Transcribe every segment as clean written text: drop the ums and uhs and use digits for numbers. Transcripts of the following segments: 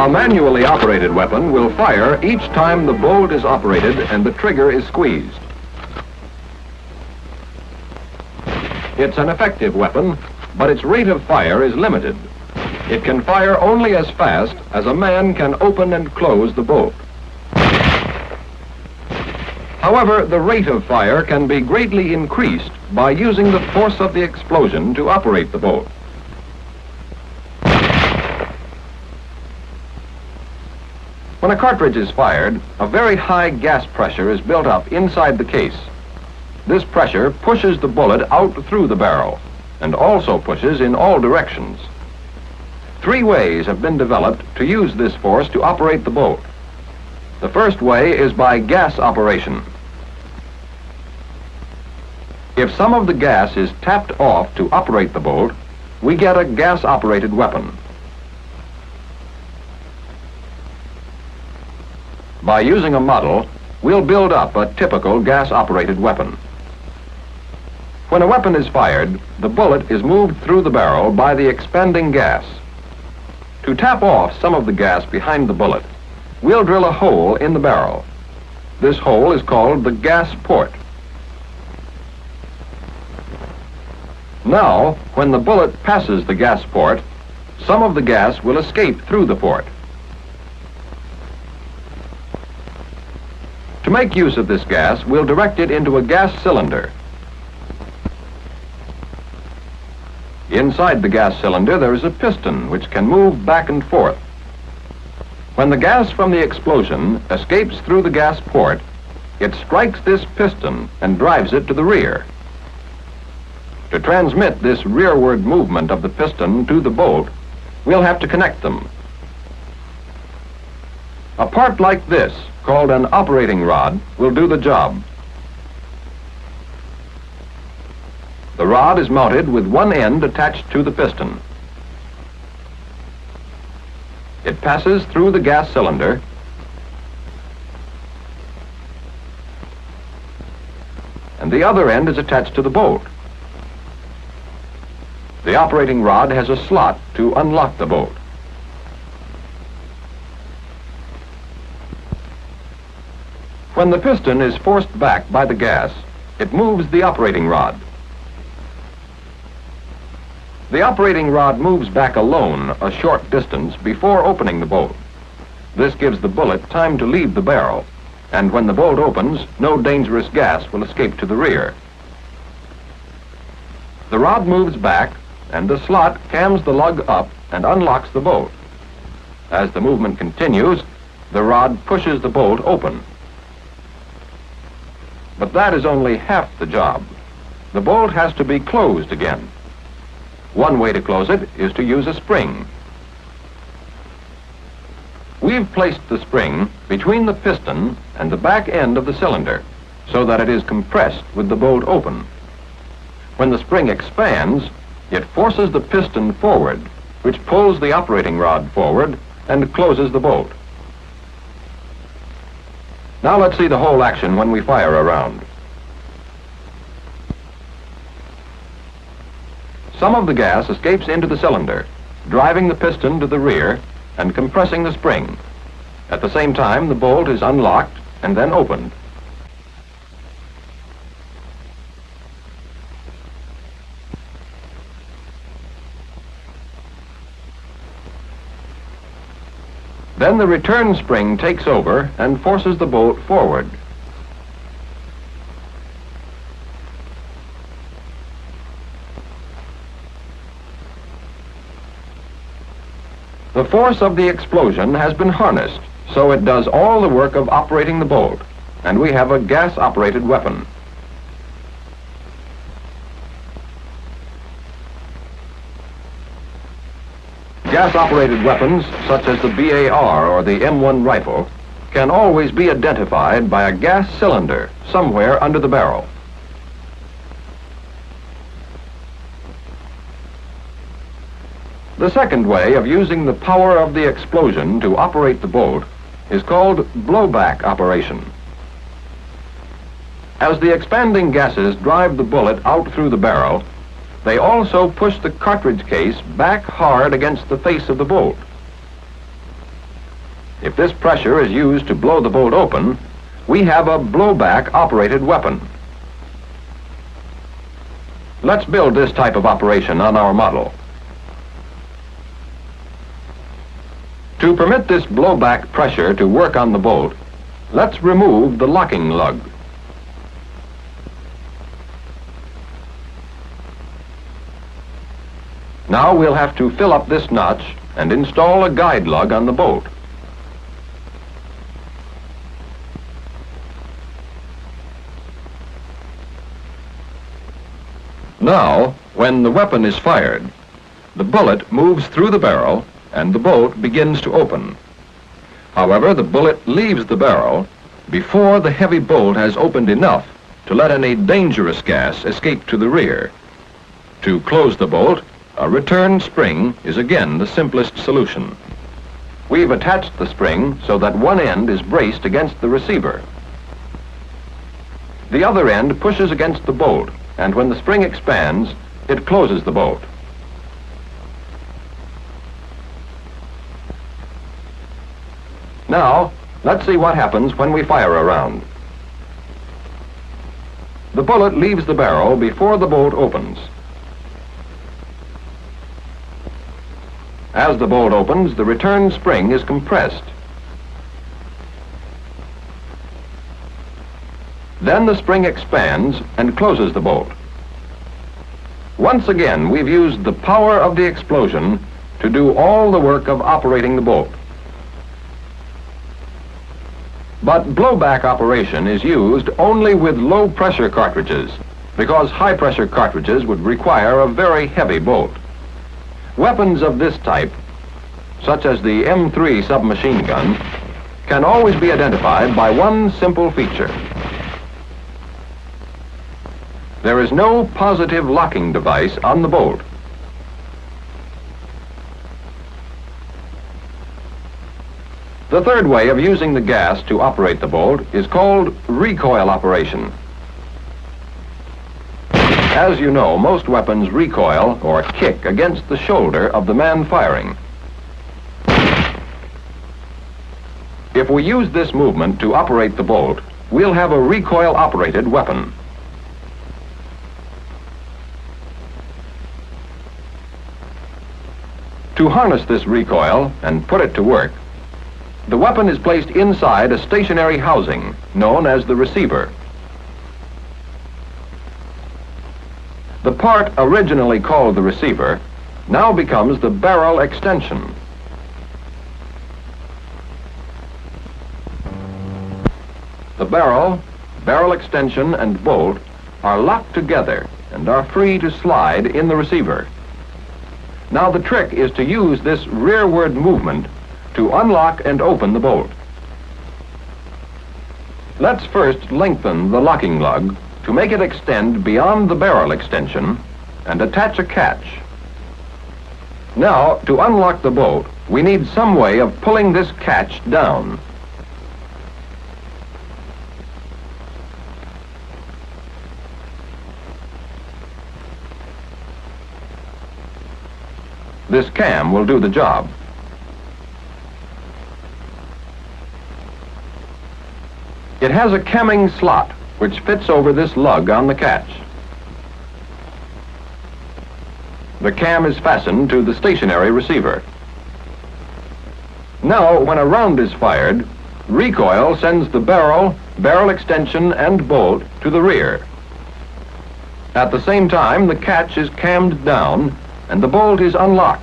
A manually operated weapon will fire each time the bolt is operated and the trigger is squeezed. It's an effective weapon, but its rate of fire is limited. It can fire only as fast as a man can open and close the bolt. However, the rate of fire can be greatly increased by using the force of the explosion to operate the bolt. When a cartridge is fired, a very high gas pressure is built up inside the case. This pressure pushes the bullet out through the barrel and also pushes in all directions. 3 ways have been developed to use this force to operate the bolt. The first way is by gas operation. If some of the gas is tapped off to operate the bolt, we get a gas-operated weapon. By using a model, we'll build up a typical gas-operated weapon. When a weapon is fired, the bullet is moved through the barrel by the expanding gas. To tap off some of the gas behind the bullet, we'll drill a hole in the barrel. This hole is called the gas port. Now, when the bullet passes the gas port, some of the gas will escape through the port. To make use of this gas, we'll direct it into a gas cylinder. Inside the gas cylinder, there is a piston which can move back and forth. When the gas from the explosion escapes through the gas port, it strikes this piston and drives it to the rear. To transmit this rearward movement of the piston to the bolt, we'll have to connect them. A part like this, called an operating rod, will do the job. The rod is mounted with one end attached to the piston. It passes through the gas cylinder and the other end is attached to the bolt. The operating rod has a slot to unlock the bolt. When the piston is forced back by the gas, it moves the operating rod. The operating rod moves back alone a short distance before opening the bolt. This gives the bullet time to leave the barrel, and when the bolt opens, no dangerous gas will escape to the rear. The rod moves back, and the slot cams the lug up and unlocks the bolt. As the movement continues, the rod pushes the bolt open. But that is only half the job. The bolt has to be closed again. One way to close it is to use a spring. We've placed the spring between the piston and the back end of the cylinder so that it is compressed with the bolt open. When the spring expands, it forces the piston forward, which pulls the operating rod forward and closes the bolt. Now let's see the whole action when we fire a round. Some of the gas escapes into the cylinder, driving the piston to the rear and compressing the spring. At the same time, the bolt is unlocked and then opened. Then the return spring takes over and forces the bolt forward. The force of the explosion has been harnessed, so it does all the work of operating the bolt, and we have a gas-operated weapon. Gas-operated weapons, such as the BAR or the M1 rifle, can always be identified by a gas cylinder somewhere under the barrel. The second way of using the power of the explosion to operate the bolt is called blowback operation. As the expanding gases drive the bullet out through the barrel, they also push the cartridge case back hard against the face of the bolt. If this pressure is used to blow the bolt open, we have a blowback-operated weapon. Let's build this type of operation on our model. To permit this blowback pressure to work on the bolt, let's remove the locking lug. Now we'll have to fill up this notch and install a guide lug on the bolt. Now, when the weapon is fired, the bullet moves through the barrel and the bolt begins to open. However, the bullet leaves the barrel before the heavy bolt has opened enough to let any dangerous gas escape to the rear. To close the bolt, a return spring is again the simplest solution. We've attached the spring so that one end is braced against the receiver. The other end pushes against the bolt, and when the spring expands, it closes the bolt. Now, let's see what happens when we fire a round. The bullet leaves the barrel before the bolt opens. As the bolt opens, the return spring is compressed. Then the spring expands and closes the bolt. Once again, we've used the power of the explosion to do all the work of operating the bolt. But blowback operation is used only with low-pressure cartridges, because high-pressure cartridges would require a very heavy bolt. Weapons of this type, such as the M3 submachine gun, can always be identified by one simple feature. There is no positive locking device on the bolt. The third way of using the gas to operate the bolt is called recoil operation. As you know, most weapons recoil or kick against the shoulder of the man firing. If we use this movement to operate the bolt, we'll have a recoil-operated weapon. To harness this recoil and put it to work, the weapon is placed inside a stationary housing known as the receiver. The part originally called the receiver now becomes the barrel extension. The barrel extension, and bolt are locked together and are free to slide in the receiver. Now the trick is to use this rearward movement to unlock and open the bolt. Let's first lengthen the locking lug to make it extend beyond the barrel extension and attach a catch. Now, to unlock the bolt, we need some way of pulling this catch down. This cam will do the job. It has a camming slot which fits over this lug on the catch. The cam is fastened to the stationary receiver. Now, when a round is fired, recoil sends the barrel extension, and bolt to the rear. At the same time, the catch is cammed down and the bolt is unlocked.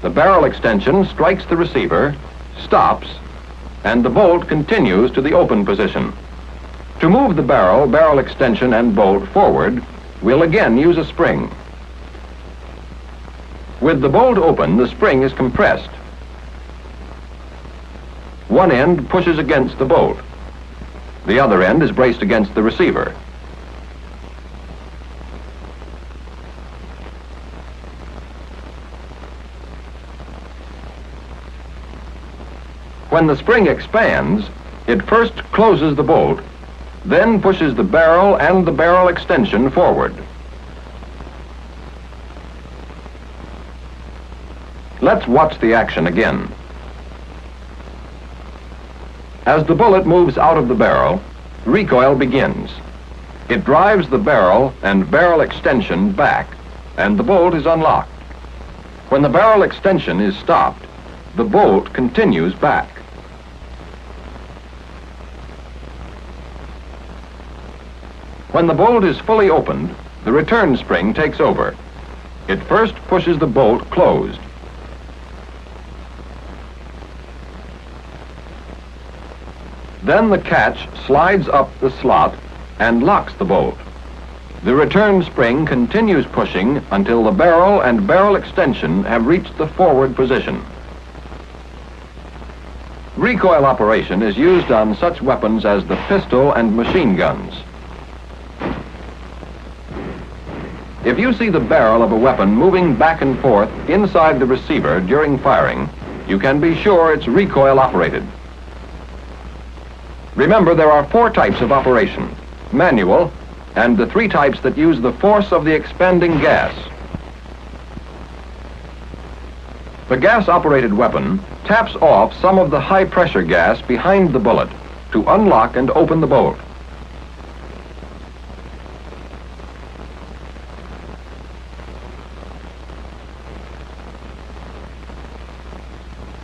The barrel extension strikes the receiver, stops, and the bolt continues to the open position. To move the barrel extension, and bolt forward, we'll again use a spring. With the bolt open, the spring is compressed. One end pushes against the bolt. The other end is braced against the receiver. When the spring expands, it first closes the bolt, then pushes the barrel and the barrel extension forward. Let's watch the action again. As the bullet moves out of the barrel, recoil begins. It drives the barrel and barrel extension back, and the bolt is unlocked. When the barrel extension is stopped, the bolt continues back. When the bolt is fully opened, the return spring takes over. It first pushes the bolt closed. Then the catch slides up the slot and locks the bolt. The return spring continues pushing until the barrel and barrel extension have reached the forward position. Recoil operation is used on such weapons as the pistol and machine guns. If you see the barrel of a weapon moving back and forth inside the receiver during firing, you can be sure it's recoil operated. Remember, there are 4 types of operation: manual, and the 3 types that use the force of the expanding gas. The gas-operated weapon taps off some of the high-pressure gas behind the bullet to unlock and open the bolt.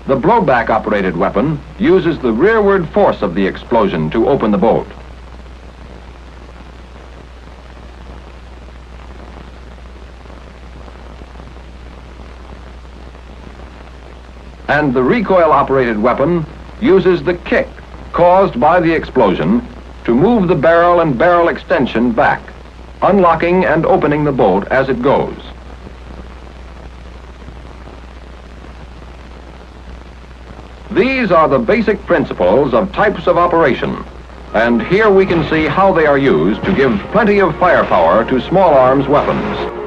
The blowback-operated weapon uses the rearward force of the explosion to open the bolt. And the recoil-operated weapon uses the kick caused by the explosion to move the barrel and barrel extension back, unlocking and opening the bolt as it goes. These are the basic principles of types of operation, and here we can see how they are used to give plenty of firepower to small arms weapons.